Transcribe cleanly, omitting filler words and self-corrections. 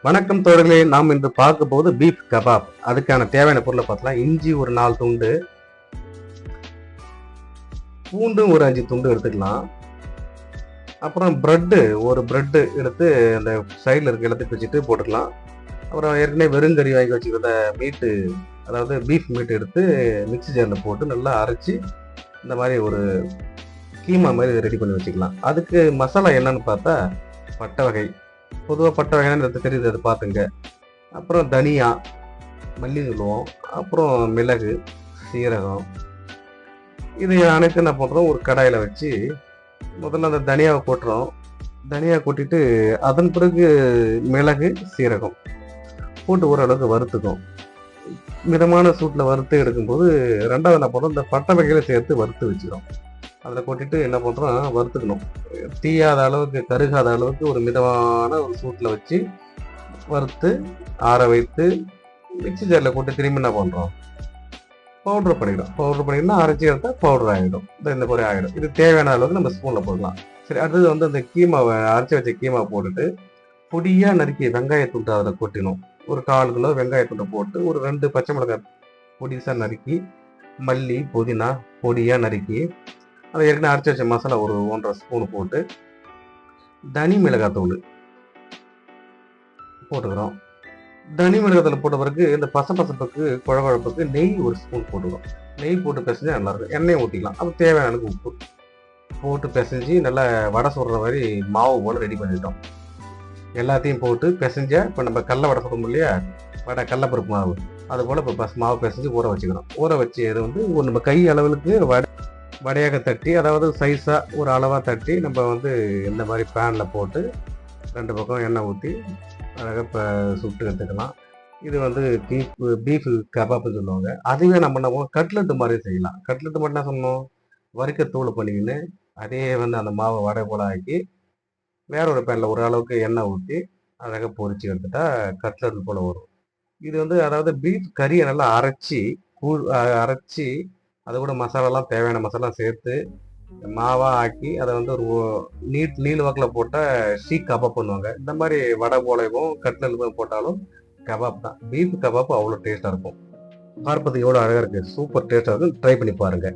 வணக்கம் தோழர்களே, நாம் இன்று பார்க்க போது பீஃப் கபாப். அதுக்கான தேவையான பொருளை பார்த்தலாம். இஞ்சி ஒரு 4 துண்டு, பூண்டு ஒரு 5 துண்டு எடுத்துக்கலாம். அப்புறம் ஒரு பிரெட்டு எடுத்து அந்த சைடில் இருக்க எல்லாத்தையும் வச்சுட்டு போட்டுக்கலாம். அப்புறம் ஏற்கனவே வெறுங்கறி வாங்கி வச்சுக்கிறத மீட்டு, அதாவது பீஃப் மீட் எடுத்து மிக்ஸி ஜாரில் போட்டு நல்லா அரைச்சி இந்த மாதிரி ஒரு கீமா மாதிரி ரெடி பண்ணி வச்சுக்கலாம். அதுக்கு மசாலா என்னன்னு பார்த்தா பட்டை வகை. பொதுவாக பட்டை வகைன்னு தெரியுது, அது பார்த்துங்க. அப்புறம் தனியா, மல்லி சொல்லுவோம், அப்புறம் மிளகு, சீரகம். இது அனைத்து என்ன பண்ணுறோம், ஒரு கடாயில் வச்சு முதல்ல அந்த தனியாவை போட்டுறோம். தனியா கொட்டிட்டு அதன் பிறகு மிளகு, சீரகம் போட்டு ஓரளவுக்கு வறுத்துக்கும். மிதமான சூட்டில் வறுத்து எடுக்கும்போது ரெண்டாவது என்ன பண்ணுறோம், இந்த பட்டை வகையில் சேர்த்து வறுத்து வச்சுக்கிறோம். அதில் கொட்டிட்டு என்ன பண்ணுறோம், வறுத்துக்கணும். தீயாத அளவுக்கு, கருகாத அளவுக்கு ஒரு மிதமான ஒரு சூட்டில் வச்சு வறுத்து ஆற வைத்து மிக்ஸி ஜாரில் போட்டு திரும்பி என்ன பண்ணுறோம், பவுட்ரு பண்ணிடும். பவுட்ரு பண்ணிங்கன்னா அரைச்சி எடுத்தால் பவுடர் ஆகிடும். இந்த மாதிரி ஆகிடும். இது தேவையான அளவுக்கு நம்ம ஸ்பூனில் போடலாம். சரி, அடுத்தது வந்து அந்த கீமாவை, அரைச்சி வச்ச கீமாவை போட்டுட்டு பொடியாக நறுக்கி வெங்காயத்துண்டு அதில் கொட்டினோம். ஒரு 1/4 கிலோ வெங்காயத்துண்டை போட்டு ஒரு 2 பச்சை மிளகாய் பொடிசாக நறுக்கி, மல்லி, புதினா பொடியாக நறுக்கி, அதை ஏற்கனவே அரைச்சி வச்ச மசாலா ஒரு 1.5 ஸ்பூன் போட்டு, தனி மிளகாத்தூள் போட்டுக்கிறோம். தனி மிளகாத்தூள் போட்ட பிறகு இந்த பசப்பசப்புக்கு, குழகுழப்புக்கு நெய் ஒரு ஸ்பூன் போட்டுக்கிறோம். நெய் போட்டு பிசைஞ்சா நல்லாயிருக்கும். எண்ணெய் ஊற்றிக்கலாம். அப்போ தேவையான அளவுக்கு உப்பு போட்டு பிசைஞ்சு நல்லா வடை சுடுற மாதிரி மாவு போல் ரெடி பண்ணிட்டோம். எல்லாத்தையும் போட்டு பிசைஞ்ச, இப்போ நம்ம கடல வடை சுடுறோம் இல்லையா, கடலப்பருப்பு மாவு, அது போல் இப்போ மாவு பிசைஞ்சு ஊற வச்சுக்கிறோம். ஊற வச்சு அது வந்து ஒரு நம்ம கை அளவுக்கு வடையாக தட்டி, அதாவது சைஸாக ஒரு அளவாக தட்டி நம்ம வந்து இந்த மாதிரி பேனில் போட்டு 2 பக்கம் எண்ணெய் ஊற்றி அழகாக இப்போ சுட்டு எடுத்துக்கலாம். இது வந்து பீஃப் கபாப்னு சொல்லுவாங்க. அதுவே நம்ம என்ன பண்ணுவோம், கட்லெட்டு மாதிரி செய்யலாம். கட்லெட்டு மட்டும் என்ன சொல்லணும், வறுக்க தூள் பண்ணிக்கின்னு அதே வந்து அந்த மாவை வடை போல் ஆக்கி வேற ஒரு பேனில் ஒரு அளவுக்கு எண்ணெய் ஊற்றி அழகாக பொரிச்சு எடுத்துட்டா கட்லெட் போல் வரும். இது வந்து அதாவது பீஃப் கறியை நல்லா அரைச்சி அது கூட மசாலாலாம், தேவையான மசாலா சேர்த்து மாவாக ஆக்கி அதை வந்து ஒரு நீள் வாக்கில் போட்ட ஷீக் கபாப் பண்ணுவாங்க. இந்த மாதிரி வடை போலவும் கட்லெட் போட்டாலும் கபாப் தான். பீஃப் கபாப் அவ்வளோ டேஸ்ட்டாக இருக்கும். பார்ப்பது எவ்வளோ அழகாக இருக்குது, சூப்பர் டேஸ்ட்டாக இருக்கும். ட்ரை பண்ணி பாருங்கள்.